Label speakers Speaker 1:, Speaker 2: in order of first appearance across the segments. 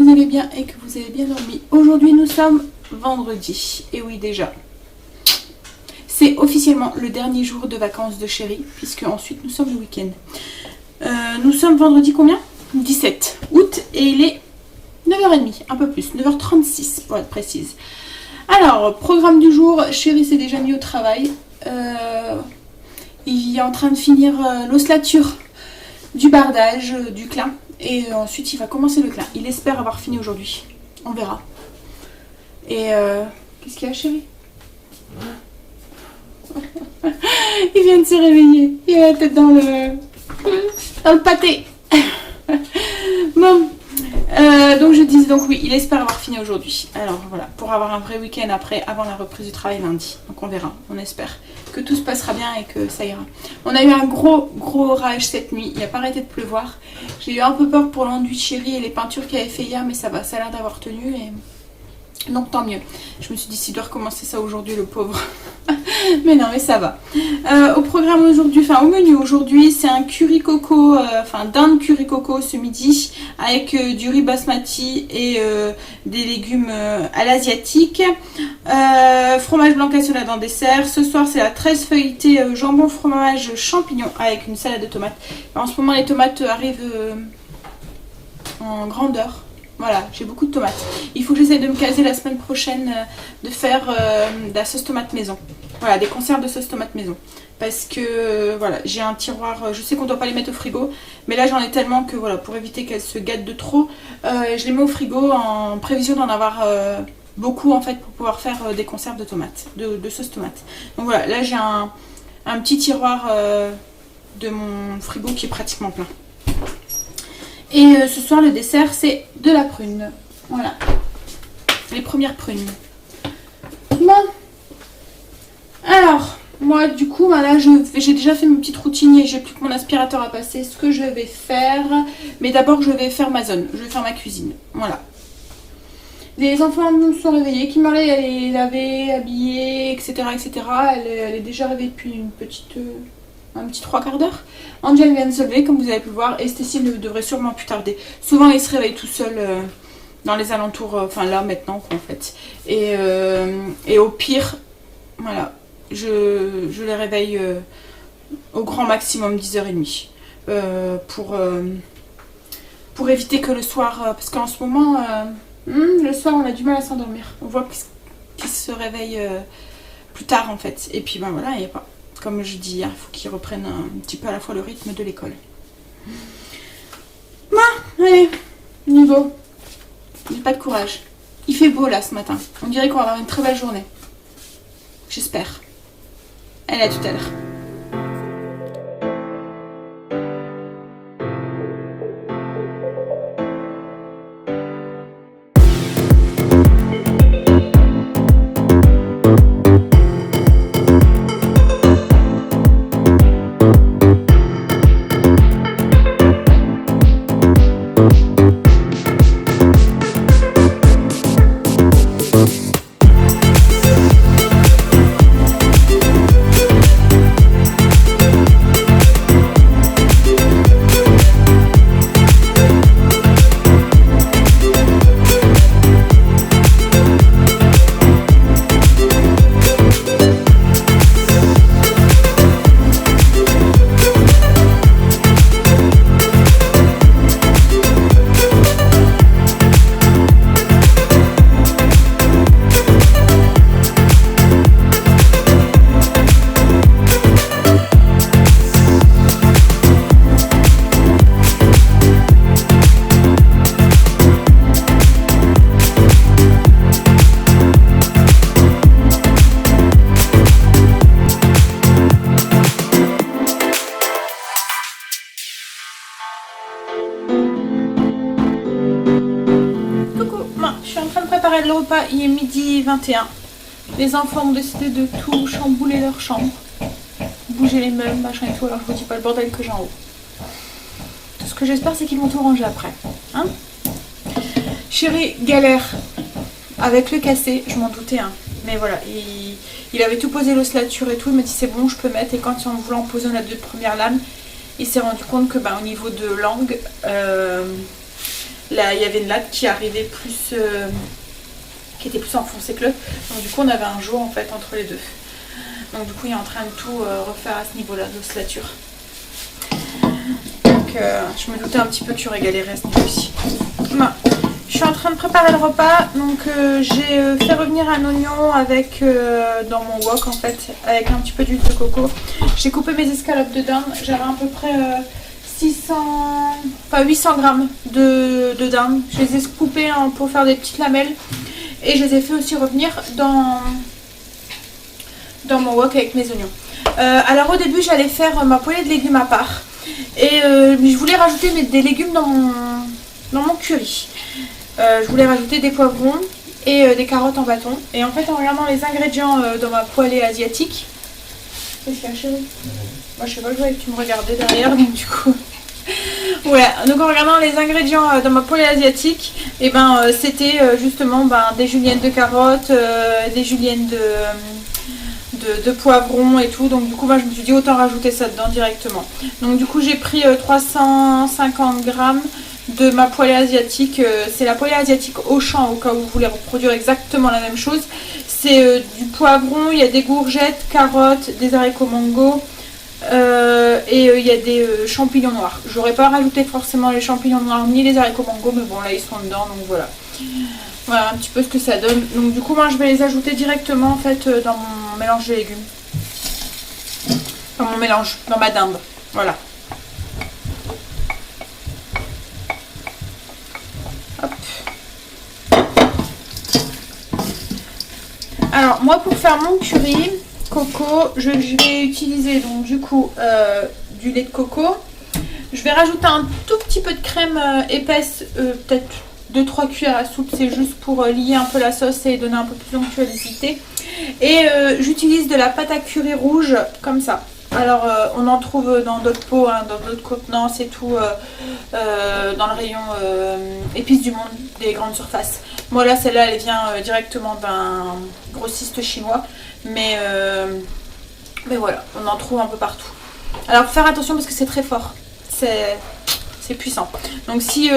Speaker 1: vous allez bien et que vous avez bien dormi. Aujourd'hui nous sommes vendredi. Et oui déjà. C'est officiellement le dernier jour de vacances de chérie, puisque ensuite nous sommes le week-end. Nous sommes vendredi combien 17 août et il est 9h30, un peu plus, 9h36 pour être précise. Alors, programme du jour, chérie s'est déjà mis au travail. Il est en train de finir l'ossature du bardage, du clin. Et ensuite il va commencer le clin. Il espère avoir fini aujourd'hui. On verra. Et qu'est-ce qu'il y a chérie? Il vient de se réveiller. Il a la tête dans le pâté. Bon. Donc je disais donc oui, il espère avoir fini aujourd'hui. Alors voilà, pour avoir un vrai week-end après, avant la reprise du travail lundi. Donc on verra, on espère que tout se passera bien et que ça ira. On a eu un gros orage cette nuit, il n'a pas arrêté de pleuvoir. J'ai eu un peu peur pour l'enduit de chérie et les peintures qu'il avait fait hier, mais ça va, ça a l'air d'avoir tenu et... Donc tant mieux. Je me suis dit s'il doit recommencer ça aujourd'hui, le pauvre. Mais non, mais ça va. Au programme aujourd'hui, enfin au menu aujourd'hui, c'est un curry coco, dinde curry coco ce midi avec du riz basmati et des légumes à l'asiatique. Fromage blanc cassonade en dessert. Ce soir, c'est la 13 feuilletée jambon fromage champignon avec une salade de tomates. En ce moment, les tomates arrivent en grandeur. Voilà, j'ai beaucoup de tomates. Il faut que j'essaie de me caser la semaine prochaine de faire de la sauce tomate maison. Voilà, des conserves de sauce tomate maison. Parce que voilà, j'ai un tiroir, je sais qu'on ne doit pas les mettre au frigo, mais là j'en ai tellement que voilà, pour éviter qu'elles se gâtent de trop, je les mets au frigo en prévision d'en avoir beaucoup en fait pour pouvoir faire des conserves de tomates, de sauce tomate. Donc voilà, là j'ai un petit tiroir de mon frigo qui est pratiquement plein. Et ce soir, le dessert, c'est de la prune. Voilà. Les premières prunes. Bon. Alors, moi, du coup, bah là, j'ai déjà fait ma petite routine et j'ai plus que mon aspirateur à passer. Ce que je vais faire... Mais d'abord, je vais faire ma zone. Je vais faire ma cuisine. Voilà. Les enfants nous sont réveillés. Kimberley, elle est lavée, habillée, etc. etc. Elle est déjà réveillée depuis un petit 3/4 d'heure. Angel vient de se lever comme vous avez pu le voir et Stécie ne devrait sûrement plus tarder. Souvent il se réveille tout seul dans les alentours, enfin là maintenant quoi en fait. Et au pire, voilà, je les réveille au grand maximum 10h30 pour éviter que le soir, parce qu'en ce moment, le soir on a du mal à s'endormir. On voit qu'ils se réveillent plus tard en fait. Et puis ben voilà, il n'y a pas. Comme je dis hier, il faut qu'ils reprennent un petit peu à la fois le rythme de l'école. Bon, allez, niveau. J'ai pas de courage. Il fait beau là ce matin. On dirait qu'on va avoir une très belle journée. J'espère. Allez, à tout à l'heure. Le repas, il est midi 21. Les enfants ont décidé de tout chambouler leur chambre, bouger les meubles, machin et tout. Alors je vous dis pas le bordel que j'ai en haut. Tout ce que j'espère, c'est qu'ils vont tout ranger après. Hein, chérie galère avec le cassé, je m'en doutais. Hein. Mais voilà, il avait tout posé l'ossature et tout. Il m'a dit c'est bon, je peux mettre. Et quand on voulait en poser la 2 premières lames, il s'est rendu compte que au niveau de l'angle, là, il y avait une latte qui arrivait plus, qui était plus enfoncée que l'œuf. Donc du coup on avait un jour en fait entre les deux. Donc du coup il est en train de tout refaire à ce niveau-là d'ossature. Donc je me doutais un petit peu que tu aurais galéré à ce niveau-ci. Voilà. Je suis en train de préparer le repas, donc j'ai fait revenir un oignon avec dans mon wok en fait, avec un petit peu d'huile de coco. J'ai coupé mes escalopes de dinde, j'avais à peu près 800 grammes de dinde. Je les ai coupées pour faire des petites lamelles et je les ai fait aussi revenir dans mon wok avec mes oignons. Alors au début j'allais faire ma poêlée de légumes à part et je voulais rajouter des légumes dans mon curry. Je voulais rajouter des poivrons et des carottes en bâton. Et en fait, en regardant les ingrédients dans ma poêlée asiatique... Qu'est-ce qu'il y a, chérie? Moi, je sais pas, je voyais que tu me regardais derrière, donc du coup... Ouais, donc en regardant les ingrédients dans ma poêlée asiatique, et ben c'était justement des juliennes de carottes, des juliennes de poivrons et tout. Donc du coup, je me suis dit autant rajouter ça dedans directement. Donc du coup, j'ai pris 350 grammes de ma poêlée asiatique. C'est la poêlée asiatique Auchan, au cas où vous voulez reproduire exactement la même chose. C'est du poivron, il y a des courgettes, carottes, des haricots mango et il y a des champignons noirs. J'aurais pas rajouté forcément les champignons noirs ni les haricots mango, mais bon là ils sont dedans, donc voilà. Voilà un petit peu ce que ça donne. Donc du coup moi je vais les ajouter directement en fait dans mon mélange de légumes. Dans mon mélange, dans ma dinde. Voilà. Hop. Alors moi pour faire mon curry coco, je vais utiliser donc du coup du lait de coco. Je vais rajouter un tout petit peu de crème épaisse, peut-être 2-3 cuillères à soupe, c'est juste pour lier un peu la sauce et donner un peu plus d'onctuosité. Et j'utilise de la pâte à curry rouge comme ça. Alors on en trouve dans d'autres pots, hein, dans d'autres contenants et tout, dans le rayon épices du monde des grandes surfaces. Moi là celle-là elle vient directement d'un grossiste chinois, mais voilà, on en trouve un peu partout. Alors faut faire attention parce que c'est très fort, c'est puissant. Donc si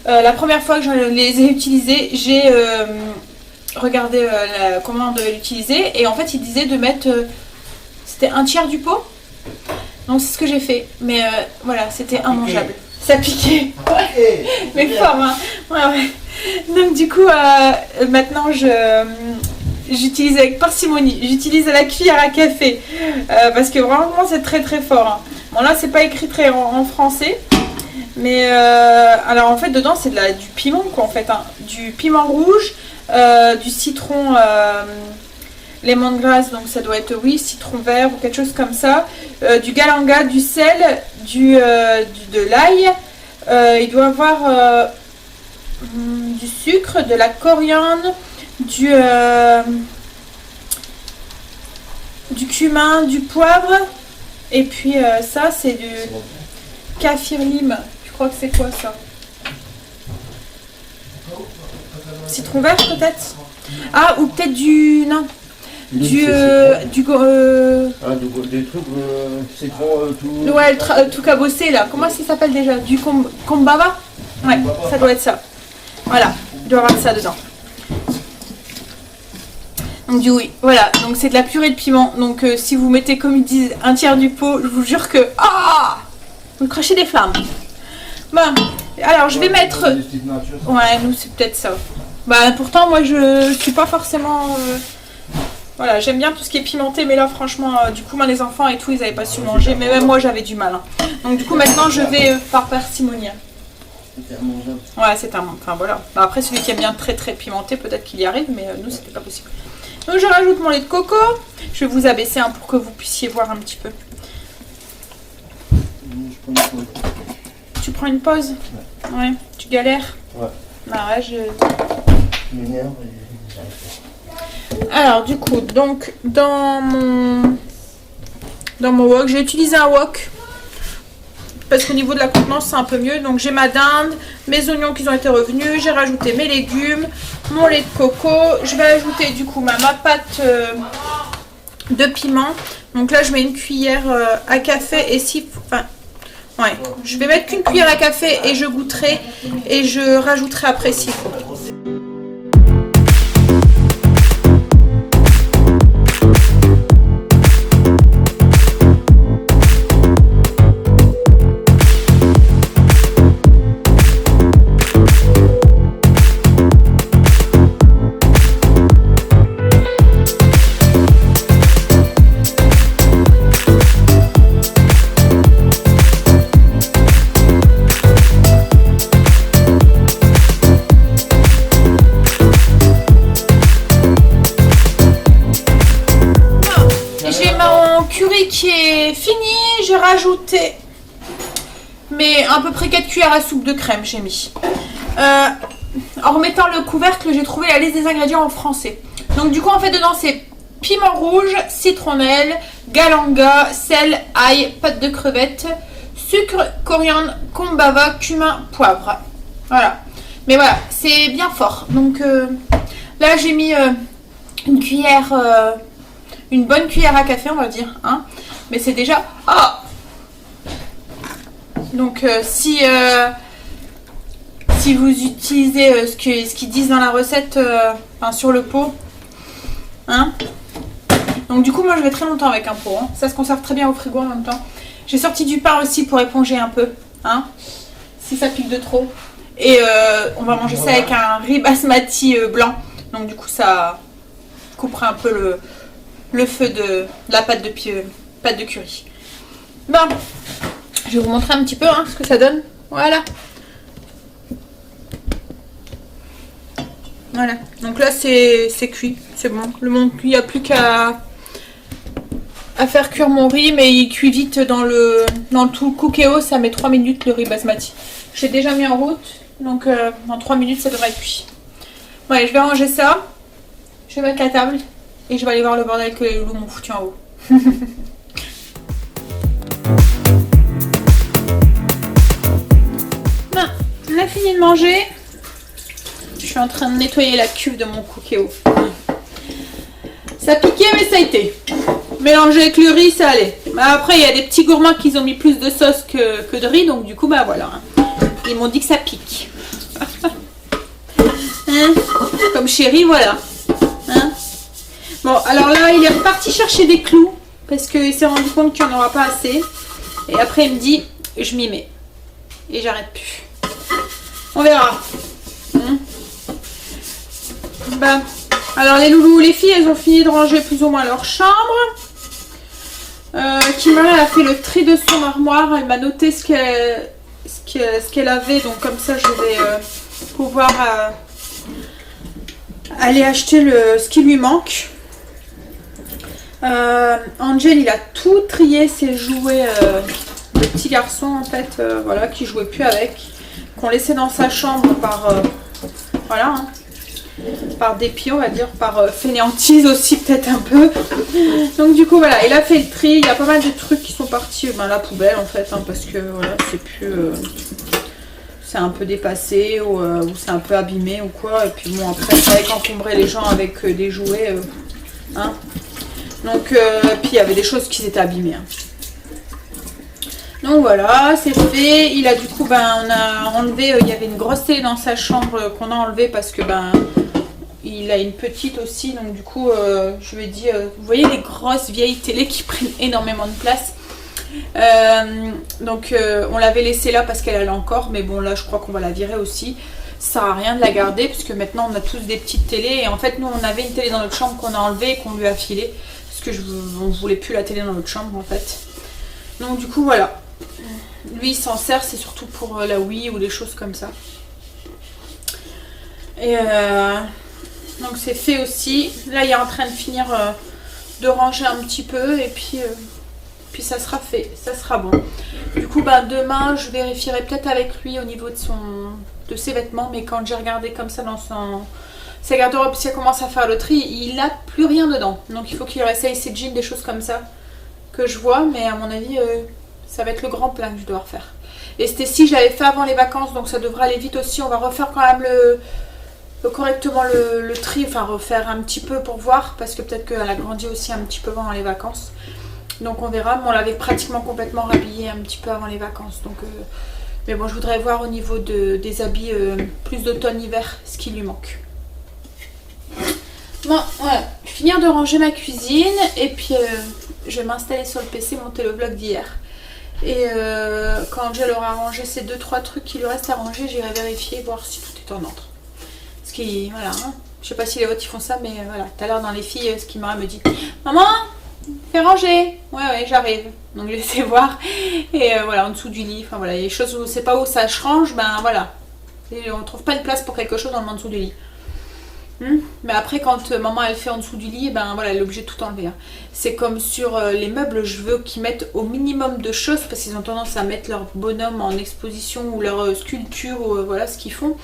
Speaker 1: la première fois que je les ai utilisés, j'ai regardé comment on devait l'utiliser et en fait il disait de mettre... c'était un tiers du pot. Donc c'est ce que j'ai fait. Mais voilà, c'était immangeable. Ça piquait. Ouais. Mais fort, hein. Ouais. Donc du coup, maintenant j'utilise avec parcimonie. J'utilise la cuillère à café. Parce que vraiment c'est très très fort. Hein. Bon là c'est pas écrit très en français. Mais alors en fait dedans c'est du piment quoi en fait. Hein. Du piment rouge, du citron... lemongrass, donc ça doit être oui, citron vert ou quelque chose comme ça, du galanga, du sel, de l'ail, il doit avoir du sucre, de la coriandre, du cumin, du poivre, et puis ça c'est du kaffir lime, je crois que c'est quoi ça? Citron vert peut-être? Ah, ou peut-être du... non. Des
Speaker 2: trucs, c'est trop tout...
Speaker 1: Ouais, tout cabossé là. Comment ça s'appelle déjà? Du kombava? Ouais, ça doit être ça. Voilà, il doit y avoir ça dedans. Donc oui, voilà. Donc c'est de la purée de piment. Donc si vous mettez comme ils disent un tiers du pot, je vous jure que... Ah, vous crachez des flammes. Bon, alors je vais mettre... Ouais, nous c'est peut-être ça. Bah pourtant moi je suis pas forcément... Voilà, j'aime bien tout ce qui est pimenté, mais là franchement, du coup, les enfants et tout, ils n'avaient pas su manger, mais même moi j'avais du mal. Hein. Donc du coup, maintenant je vais par parcimonie.
Speaker 2: C'était immangeable.
Speaker 1: Ouais, c'est un... Enfin voilà. Bah, après, celui qui aime bien très très pimenté, peut-être qu'il y arrive, mais nous, c'était pas possible. Donc je rajoute mon lait de coco. Je vais vous abaisser pour que vous puissiez voir un petit peu. Tu prends une pause? Ouais. Tu galères?
Speaker 2: Ouais.
Speaker 1: Bah ouais, je
Speaker 2: m'énerve et j'arrive pas.
Speaker 1: Alors du coup, donc dans mon wok, j'ai utilisé un wok parce qu'au niveau de la contenance c'est un peu mieux. Donc j'ai ma dinde, mes oignons qui ont été revenus, j'ai rajouté mes légumes, mon lait de coco, je vais ajouter du coup ma pâte de piment. Donc là je mets une cuillère à café et si, enfin Ouais, je vais mettre qu'une cuillère à café et je goûterai et je rajouterai après s'il faut. Qui est fini, j'ai rajouté mais à peu près 4 cuillères à soupe de crème j'ai mis. En remettant le couvercle, j'ai trouvé la liste des ingrédients en français. Donc du coup en fait dedans c'est piment rouge, citronnelle, galanga, sel, ail, pâte de crevettes, sucre, coriandre, combava, cumin, poivre. Voilà. Mais voilà, c'est bien fort. Donc là j'ai mis une cuillère, une bonne cuillère à café on va dire, hein. Mais c'est déjà... Oh, donc si vous utilisez ce qu'ils disent dans la recette, enfin, sur le pot, hein. Donc du coup moi je vais très longtemps avec un pot, hein. Ça se conserve très bien au frigo en même temps. J'ai sorti du pain aussi pour éponger un peu, hein, si ça pique de trop. Et on va manger ça avec un riz basmati blanc. Donc du coup ça coupera un peu le feu de la pâte de curry. Bon, je vais vous montrer un petit peu hein, ce que ça donne. Voilà. Voilà. Donc là c'est cuit, c'est bon. Il n'y a plus qu'à faire cuire mon riz, mais il cuit vite dans tout le cookéo. Ça met 3 minutes le riz basmati. J'ai déjà mis en route, donc dans 3 minutes ça devrait être cuit. Bon, allez, je vais ranger ça. Je vais mettre la table et je vais aller voir le bordel que les loulous m'ont foutu en haut. Bon, on a fini de manger. Je suis en train de nettoyer la cuve de mon cookéo. Ça piquait mais ça a été. Mélangé avec le riz ça allait. Mais après il y a des petits gourmands qui ont mis plus de sauce que de riz. Donc du coup bah voilà. Ils m'ont dit que ça pique. Hein, comme chéri voilà. Hein. Bon alors là il est reparti chercher des clous. Parce qu'il s'est rendu compte qu'il n'y en aura pas assez. Et après il me dit je m'y mets. Et j'arrête plus. On verra. Hein. Bah, alors les loulous, les filles, elles ont fini de ranger plus ou moins leur chambre. Kimara a fait le tri de son armoire. Elle m'a noté ce qu'elle avait. Donc comme ça je vais pouvoir aller acheter ce qui lui manque. Angel il a tout trié ses jouets de petit garçon en fait, voilà, qui jouait plus avec, qu'on laissait dans sa chambre par voilà, hein, par dépit on va dire, par fainéantise aussi peut-être un peu. Donc du coup voilà, il a fait le tri, il y a pas mal de trucs qui sont partis à la poubelle en fait, hein, parce que voilà, c'est plus c'est un peu dépassé ou c'est un peu abîmé ou quoi, et puis bon après c'est vrai qu'encombrer les gens avec des jouets, hein. Donc, puis il y avait des choses qui s'étaient abîmées. Hein. Donc voilà, c'est fait. Il a du coup, on a enlevé, il y avait une grosse télé dans sa chambre qu'on a enlevée parce que il a une petite aussi. Donc du coup, je lui ai dit, vous voyez les grosses vieilles télés qui prennent énormément de place. Donc on l'avait laissée là parce qu'elle allait encore. Mais bon là, je crois qu'on va la virer aussi. Ça sert à rien de la garder puisque maintenant on a tous des petites télés. Et en fait, nous, on avait une télé dans notre chambre qu'on a enlevée et qu'on lui a filée. Que on voulait plus la télé dans notre chambre en fait. Donc du coup voilà, lui il s'en sert, c'est surtout pour la Wii ou des choses comme ça. Et donc c'est fait aussi. Là il est en train de finir de ranger un petit peu et puis ça sera fait, ça sera bon. Du coup demain je vérifierai peut-être avec lui au niveau de ses vêtements, mais quand j'ai regardé comme ça dans sa garde-robe, si elle commence à faire le tri, il n'a plus rien dedans. Donc il faut qu'il réessaye ses jeans, des choses comme ça que je vois. Mais à mon avis, ça va être le grand plein que je dois refaire. Et c'était si je l'avais fait avant les vacances, donc ça devrait aller vite aussi. On va refaire quand même correctement le tri, enfin refaire un petit peu pour voir. Parce que peut-être qu'elle a grandi aussi un petit peu pendant les vacances. Donc on verra, mais on l'avait pratiquement complètement rhabillé un petit peu avant les vacances. Donc, mais bon, je voudrais voir au niveau des habits plus d'automne-hiver ce qui lui manque. Bon, voilà, finir de ranger ma cuisine et puis je vais m'installer sur le PC, monter le vlog d'hier. Et quand elle aura rangé ces 2-3 trucs qui lui restent à ranger, j'irai vérifier, voir si tout est en ordre. Ce qui, voilà, hein. Je sais pas si les autres ils font ça, mais voilà, tout à l'heure dans les filles, ce qui m'aurait me dit maman, fais ranger. Ouais, j'arrive. Donc je laissé voir. Et voilà, en dessous du lit, enfin voilà, il y a des choses où on sait pas où ça change, ben voilà. Et on trouve pas de place pour quelque chose dans le dessous du lit. Mais après quand maman elle fait en dessous du lit, ben voilà, elle est obligée de tout enlever. Hein. C'est comme sur les meubles, je veux qu'ils mettent au minimum de choses parce qu'ils ont tendance à mettre leur bonhomme en exposition ou leur sculpture ou voilà ce qu'ils font.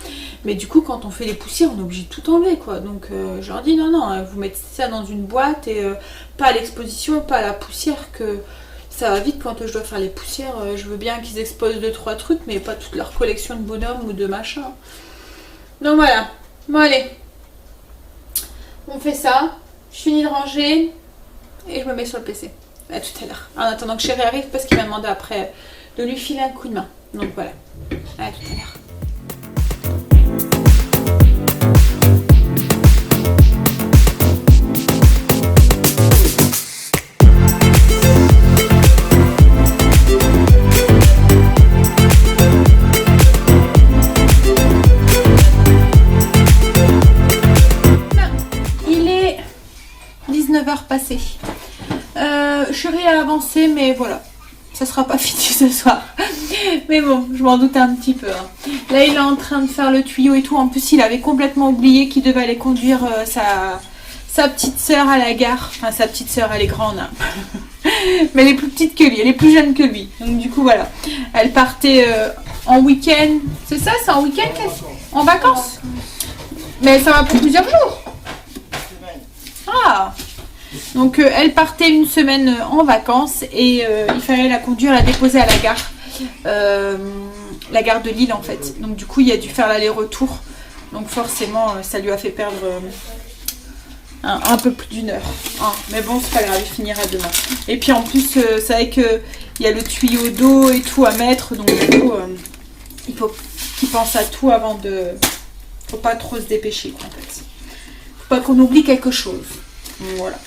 Speaker 1: Mais du coup quand on fait les poussières, on est obligé de tout enlever quoi. Donc je leur dis non, vous mettez ça dans une boîte et pas à l'exposition, pas à la poussière que ça va vite quand je dois faire les poussières. Je veux bien qu'ils exposent 2-3 trucs mais pas toute leur collection de bonhommes ou de machin. Donc voilà, bon allez. On fait ça, je finis de ranger et je me mets sur le PC. À tout à l'heure. En attendant que Chéri arrive parce qu'il m'a demandé après de lui filer un coup de main. Donc voilà. À tout à l'heure. Passé. Chéri a avancé, mais voilà, ça sera pas fini ce soir. Mais bon, je m'en doutais un petit peu. Hein. Là, il est en train de faire le tuyau et tout. En plus, il avait complètement oublié qu'il devait aller conduire sa petite sœur à la gare. Enfin, sa petite sœur, elle est grande. Hein. Mais elle est plus petite que lui, elle est plus jeune que lui. Donc du coup, voilà. Elle partait en week-end. C'est ça, c'est en week-end? En vacances? Mais ça va pour plusieurs jours. Ah! Donc elle partait une semaine en vacances et il fallait la conduire, la déposer à la gare de Lille en fait. Donc du coup il a dû faire l'aller-retour. Donc forcément ça lui a fait perdre un peu plus d'1 heure. Hein. Mais bon c'est pas grave, il finira demain. Et puis en plus c'est vrai qu'il y a le tuyau d'eau et tout à mettre. Donc du coup il faut qu'il pense à tout avant de... Faut pas trop se dépêcher quoi, en fait. Faut pas qu'on oublie quelque chose. Voilà.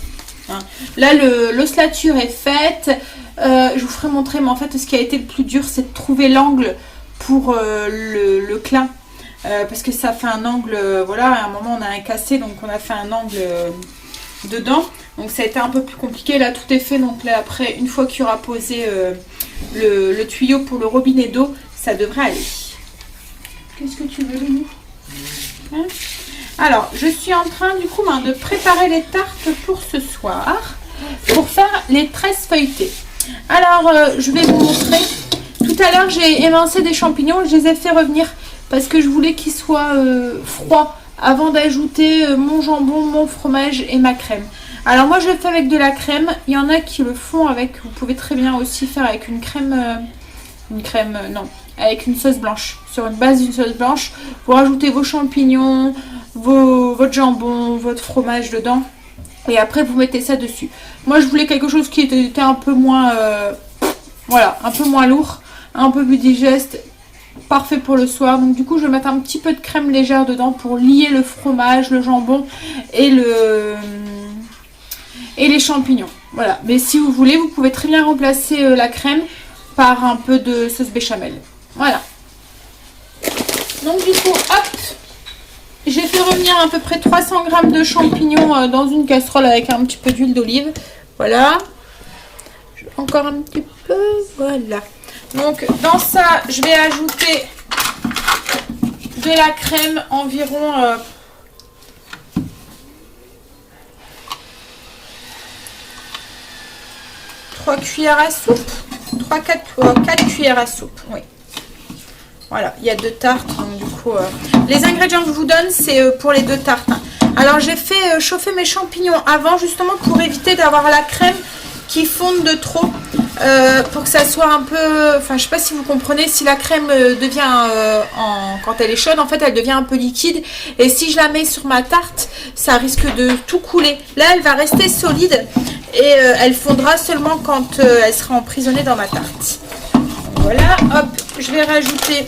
Speaker 1: Hein. Là l'ossature est faite, je vous ferai montrer, mais en fait ce qui a été le plus dur c'est de trouver l'angle pour le clin, parce que ça fait un angle, voilà, à un moment on a un cassé donc on a fait un angle dedans, donc ça a été un peu plus compliqué. Là tout est fait, donc là après une fois qu'il y aura posé le tuyau pour le robinet d'eau, ça devrait aller. Qu'est-ce que tu veux, Lénie? Hein? Alors, je suis en train du coup de préparer les tartes pour ce soir, pour faire les tresses feuilletées. Alors, je vais vous montrer. Tout à l'heure, j'ai émincé des champignons, je les ai fait revenir parce que je voulais qu'ils soient froids avant d'ajouter mon jambon, mon fromage et ma crème. Alors moi, je le fais avec de la crème. Il y en a qui le font avec, vous pouvez très bien aussi faire avec une crème, avec une sauce blanche. Sur une base d'une sauce blanche, vous rajoutez vos champignons, votre jambon, votre fromage dedans et après vous mettez ça dessus. Moi je voulais quelque chose qui était un peu moins voilà, un peu moins lourd, un peu plus digeste, parfait pour le soir. Donc du coup je vais mettre un petit peu de crème légère dedans pour lier le fromage, le jambon et les champignons. Voilà, mais si vous voulez vous pouvez très bien remplacer la crème par un peu de sauce béchamel. Voilà. Donc du coup hop, j'ai fait revenir à peu près 300 g de champignons dans une casserole avec un petit peu d'huile d'olive. Voilà. Encore un petit peu. Voilà. Donc dans ça, je vais ajouter de la crème environ 3 cuillères à soupe. 4 cuillères à soupe. Oui. Voilà, il y a 2 tartes, donc du coup, les ingrédients que je vous donne, c'est pour les 2 tartes. Hein. Alors, j'ai fait chauffer mes champignons avant, justement, pour éviter d'avoir la crème qui fonde de trop, pour que ça soit un peu, enfin, je sais pas si vous comprenez, si la crème devient, quand elle est chaude, en fait, elle devient un peu liquide, et si je la mets sur ma tarte, ça risque de tout couler. Là, elle va rester solide, et elle fondra seulement quand elle sera emprisonnée dans ma tarte. Donc, voilà, hop, je vais rajouter.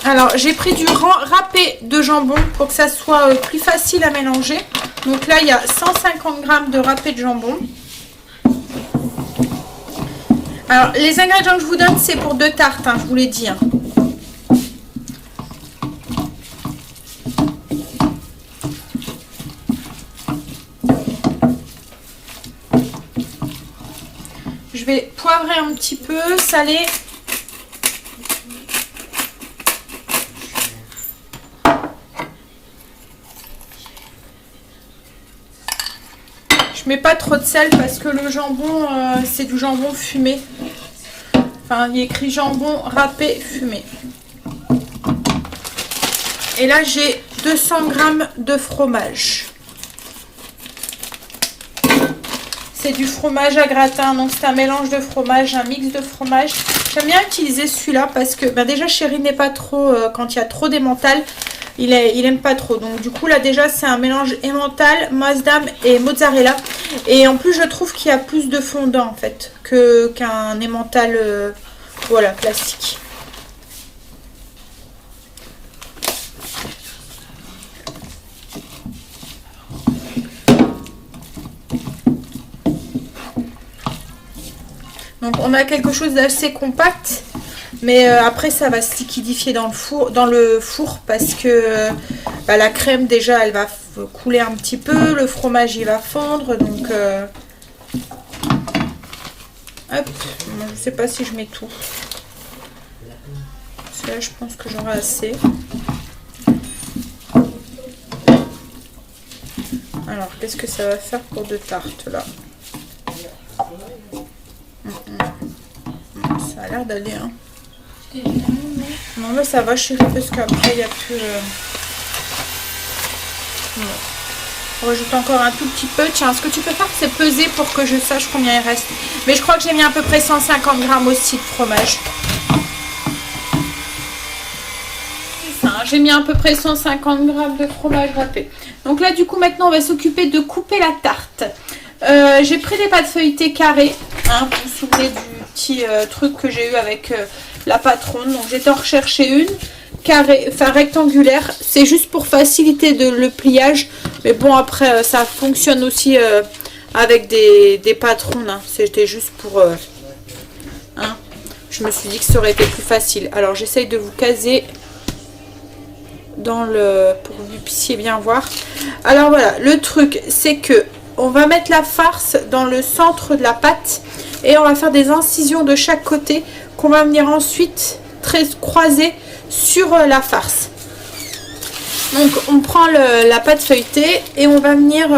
Speaker 1: Alors j'ai pris du râpé de jambon pour que ça soit plus facile à mélanger. Donc là il y a 150 g de râpé de jambon. Alors les ingrédients que je vous donne c'est pour 2 tartes, hein, je vous l'ai dit. Hein. Je vais poivrer un petit peu, saler. Je mets pas trop de sel parce que le jambon, c'est du jambon fumé. Enfin, il y a écrit jambon râpé fumé. Et là, j'ai 200 g de fromage. C'est du fromage à gratin, donc c'est un mélange de fromage, un mix de fromage. J'aime bien utiliser celui-là parce que ben déjà Chéri n'est pas trop, quand il y a trop d'emmental, il aime pas trop. Donc du coup là déjà c'est un mélange emmental, Maasdam et mozzarella. Et en plus je trouve qu'il y a plus de fondant en fait qu'un emmental voilà, classique. Donc on a quelque chose d'assez compact, mais après ça va se liquidifier dans le four parce que bah, la crème déjà elle va couler un petit peu, le fromage il va fondre, donc hop, je sais pas si je mets tout. Parce que là je pense que j'aurai assez. Alors qu'est-ce que ça va faire pour 2 tartes là? Ça a l'air d'aller, hein. Non, là ça va Chéri parce qu'après il n'y a plus. On rajoute encore un tout petit peu. Tiens, ce que tu peux faire c'est peser pour que je sache combien il reste. Mais je crois que j'ai mis à peu près 150 g aussi de fromage. C'est ça, hein, j'ai mis à peu près 150 g de fromage râpé. Donc là du coup maintenant on va s'occuper de couper la tarte. J'ai pris des pâtes feuilletées carrées, hein, vous vous souvenez du petit truc que j'ai eu avec la patronne. Donc j'étais en rechercher une carrée, enfin rectangulaire, c'est juste pour faciliter le pliage, mais bon après ça fonctionne aussi avec des patronnes, hein. C'était juste pour hein. Je me suis dit que ça aurait été plus facile. Alors j'essaye de vous caser dans le pour que vous puissiez bien voir. Alors voilà, le truc c'est que on va mettre la farce dans le centre de la pâte et on va faire des incisions de chaque côté qu'on va venir ensuite croiser sur la farce. Donc on prend la pâte feuilletée et on va venir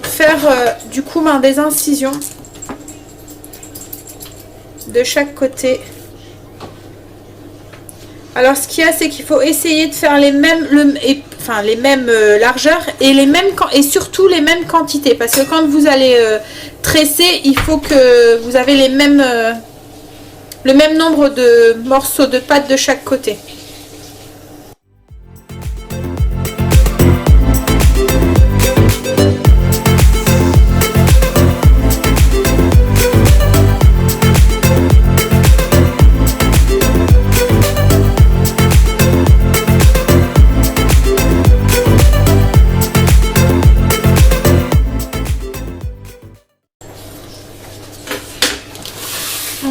Speaker 1: faire du coup des incisions de chaque côté. Alors ce qu'il y a c'est qu'il faut essayer de faire les mêmes largeurs et et surtout les mêmes quantités, parce que quand vous allez tresser, il faut que vous avez le même nombre de morceaux de pâte de chaque côté.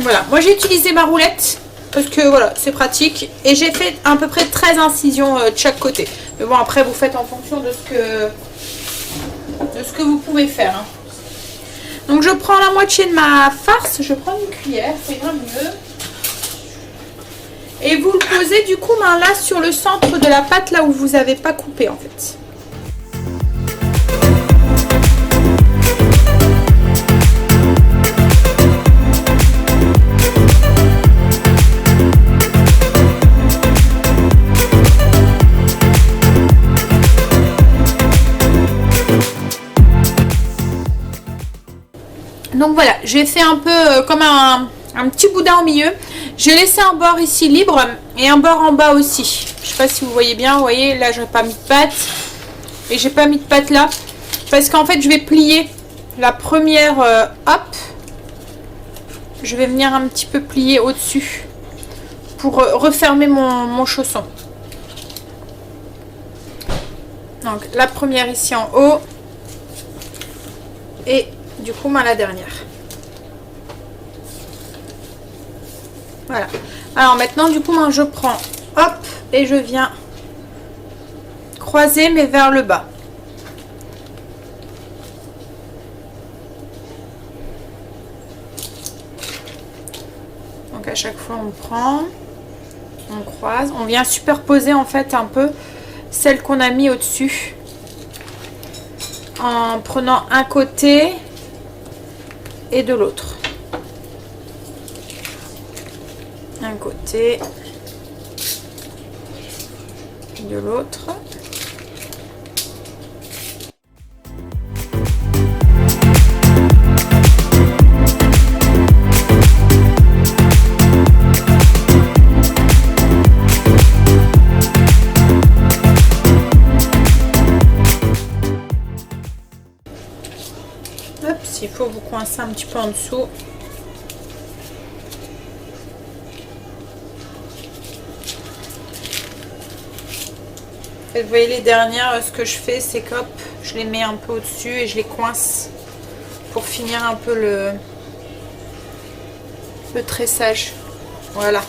Speaker 1: Voilà, moi j'ai utilisé ma roulette parce que voilà, c'est pratique et j'ai fait à peu près 13 incisions de chaque côté. Mais bon, après vous faites en fonction de ce que vous pouvez faire, hein. Donc je prends la moitié de ma farce, je prends une cuillère, c'est bien mieux. Et vous le posez du coup là sur le centre de la pâte, là où vous n'avez pas coupé en fait. Donc voilà, j'ai fait un peu comme un petit boudin au milieu. J'ai laissé un bord ici libre et un bord en bas aussi. Je sais pas si vous voyez bien, vous voyez, là je n'ai pas mis de pâte.
Speaker 3: Et j'ai pas mis de pâte là. Parce qu'en fait, je vais plier la première, hop. Je vais venir un petit peu plier au-dessus. Pour refermer mon chausson. Donc la première ici en haut. Et du coup, la dernière. Voilà. Alors maintenant, du coup, je prends, hop, et je viens croiser, mais vers le bas. Donc à chaque fois, on prend, on croise. On vient superposer en fait un peu celle qu'on a mis au-dessus. En prenant un côté et de l'autre. Un côté de l'autre. Hop, s'il faut vous coincer un petit peu en dessous. Vous voyez les dernières, ce que je fais, c'est que je les mets un peu au-dessus et je les coince pour finir un peu le tressage. Voilà.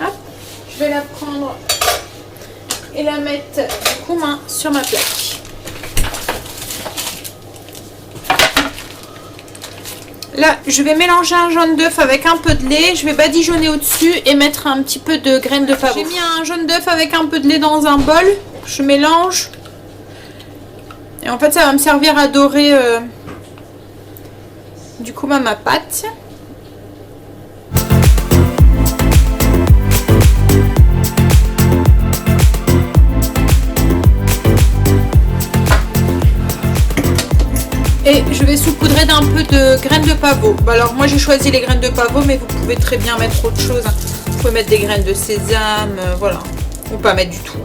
Speaker 3: Hop, je vais la prendre et la mettre du coup sur ma plaque. Là, je vais mélanger un jaune d'œuf avec un peu de lait. Je vais badigeonner au-dessus et mettre un petit peu de graines de pavot. J'ai mis un jaune d'œuf avec un peu de lait dans un bol. Je mélange. Et en fait, ça va me servir à dorer du coup ma pâte. Et je vais saupoudrer d'un peu de graines de pavot. Alors moi j'ai choisi les graines de pavot, mais vous pouvez très bien mettre autre chose. Vous pouvez mettre des graines de sésame, voilà. Ou pas mettre du tout.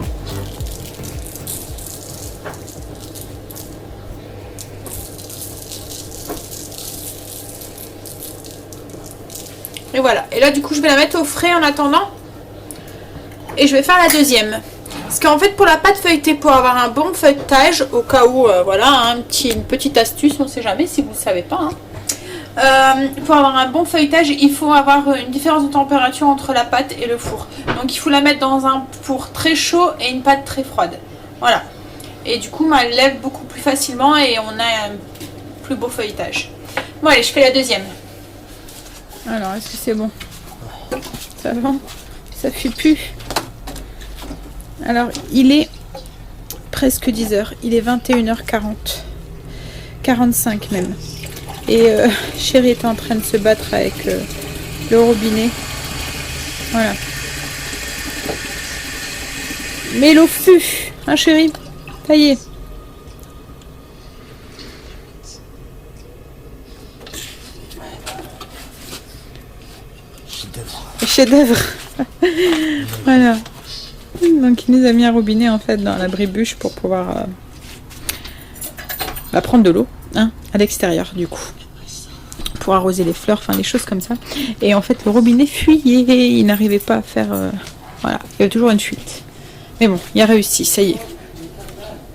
Speaker 3: Et voilà. Et là du coup je vais la mettre au frais en attendant. Et je vais faire la deuxième. Parce qu'en fait pour la pâte feuilletée, pour avoir un bon feuilletage, au cas où, voilà, une petite astuce, on ne sait jamais si vous ne savez pas. Pour avoir un bon feuilletage, il faut avoir une différence de température entre la pâte et le four. Donc il faut la mettre dans un four très chaud et une pâte très froide. Voilà. Et du coup, elle lève beaucoup plus facilement et on a un plus beau feuilletage. Bon allez, je fais la deuxième. Alors, est-ce que c'est bon? Ça va? Ça fuit plus. Alors, il est presque 10 h. Il est 21h40. 45 même. Et chérie est en train de se battre avec le robinet. Voilà. Mais l'eau fut. Hein chérie? Ça y est. Chef-d'œuvre. Voilà. Donc il nous a mis un robinet en fait dans l'abri-bûche pour pouvoir prendre de l'eau hein, à l'extérieur du coup. Pour arroser les fleurs, enfin des choses comme ça. Et en fait le robinet fuyait, il n'arrivait pas à faire... voilà, il y avait toujours une fuite. Mais bon, il a réussi, ça y est.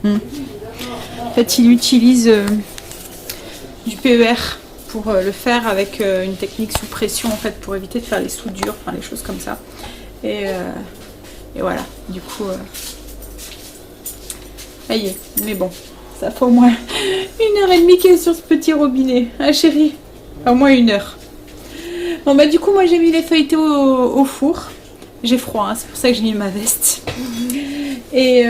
Speaker 3: En fait il utilise du PER pour le faire avec une technique sous pression en fait pour éviter de faire les soudures, enfin les choses comme ça. Et voilà, du coup, ça y est, mais bon, ça fait au moins 1h30 qu'elle est sur ce petit robinet, hein chérie? Au moins 1 heure. Bon bah du coup, moi j'ai mis les feuilletés au four. J'ai froid, hein, c'est pour ça que j'ai mis ma veste. Et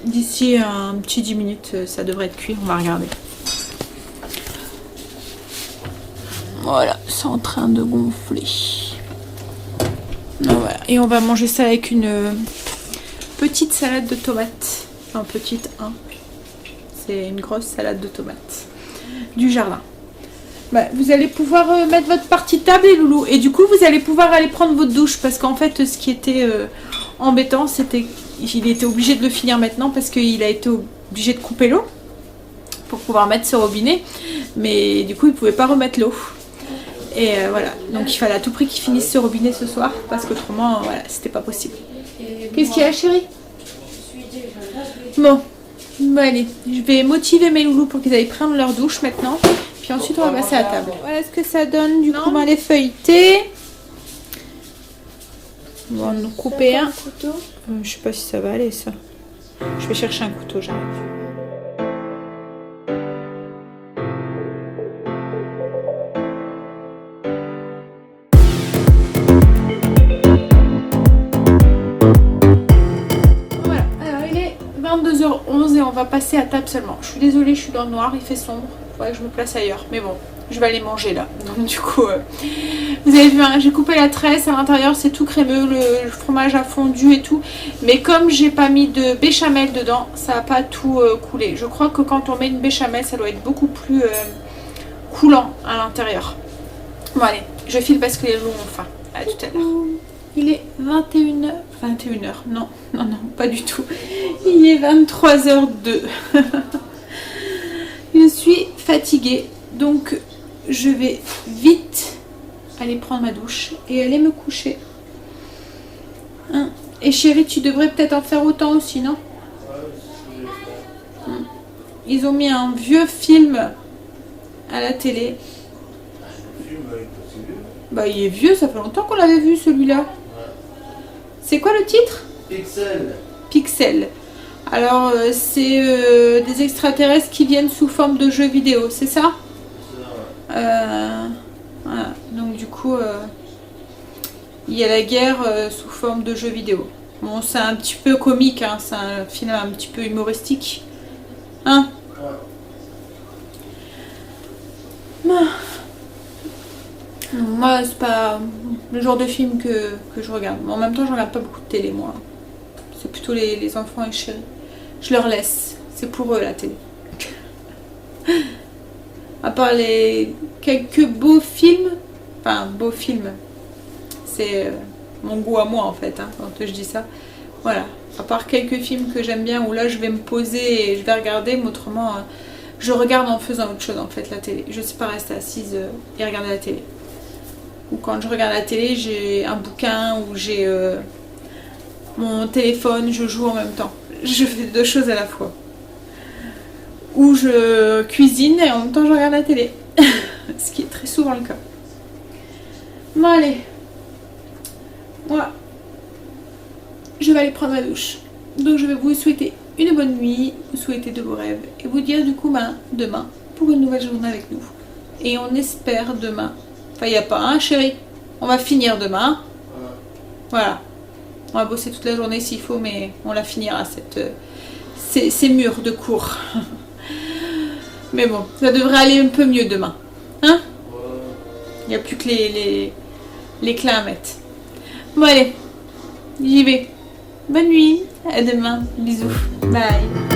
Speaker 3: d'ici un petit 10 minutes, ça devrait être cuit, on va regarder. Voilà, c'est en train de gonfler. Voilà. Et on va manger ça avec une petite salade de tomates. Enfin, petite, hein. C'est une grosse salade de tomates. Du jardin. Bah, vous allez pouvoir mettre votre partie de table, les loulous. Et du coup, vous allez pouvoir aller prendre votre douche. Parce qu'en fait, ce qui était embêtant, c'était qu'il était obligé de le finir maintenant. Parce qu'il a été obligé de couper l'eau pour pouvoir mettre ce robinet. Mais du coup, il ne pouvait pas remettre l'eau. Et voilà. Donc, il fallait à tout prix qu'il finisse ce robinet ce soir. Parce qu'autrement, voilà, c'était pas possible. Qu'est-ce qu'il y a, chérie? Bon, allez. Je vais motiver mes loulous pour qu'ils aillent prendre leur douche maintenant. Puis ensuite, on va passer à table. Voilà ce que ça donne. Du coup, on va les feuilleter. On va en couper un. Je sais pas si ça va aller, ça. Je vais chercher un couteau, j'arrive. Voilà. Alors, il est 22h11 et on va passer à table seulement. Je suis désolée, je suis dans le noir, il fait sombre. Faudrait que je me place ailleurs, mais bon, je vais aller manger là. Donc du coup, vous avez vu, hein, j'ai coupé la tresse, à l'intérieur c'est tout crémeux, le fromage a fondu et tout. Mais comme j'ai pas mis de béchamel dedans, ça n'a pas tout coulé. Je crois que quand on met une béchamel, ça doit être beaucoup plus coulant à l'intérieur. Bon allez, je file parce que les loups ont faim. À tout à l'heure. Il est 21h. 21h, non, pas du tout. Il est 23h02. Je suis fatiguée, donc je vais vite aller prendre ma douche et aller me coucher. Hein? Et chérie, tu devrais peut-être en faire autant aussi, non? Ils ont mis un vieux film à la télé. Bah il est vieux, ça fait longtemps qu'on l'avait vu celui-là. C'est quoi le titre?
Speaker 2: Pixel.
Speaker 3: Pixel. Alors, c'est des extraterrestres qui viennent sous forme de jeux vidéo, c'est ça? Voilà. Donc, du coup, il y a la guerre sous forme de jeux vidéo. Bon, c'est un petit peu comique, hein, c'est un film un petit peu humoristique. Hein? Moi, c'est pas le genre de film que je regarde. En même temps, je regarde pas beaucoup de télé, moi. C'est plutôt les enfants et chéris. Je leur laisse. C'est pour eux, la télé. À part les quelques beaux films. Enfin, beaux films. C'est mon goût à moi, en fait, hein, quand je dis ça. Voilà. À part quelques films que j'aime bien, où là, je vais me poser et je vais regarder. Mais autrement, je regarde en faisant autre chose, en fait, la télé. Je sais pas rester assise et regarder la télé. Ou quand je regarde la télé, j'ai un bouquin ou j'ai mon téléphone, je joue en même temps. Je fais deux choses à la fois. Ou je cuisine et en même temps je regarde la télé. Ce qui est très souvent le cas. Bon allez. Moi, je vais aller prendre ma douche. Donc je vais vous souhaiter une bonne nuit, vous souhaiter de beaux rêves et vous dire du coup demain pour une nouvelle journée avec nous. Et on espère demain. Enfin, il n'y a pas, hein, chérie? On va finir demain. Voilà. On va bosser toute la journée s'il faut, mais on la finira, ces murs de cours. Mais bon, ça devrait aller un peu mieux demain. Hein? Il n'y a plus que les clins à mettre. Bon, allez. J'y vais. Bonne nuit. À demain. Bisous. Bye.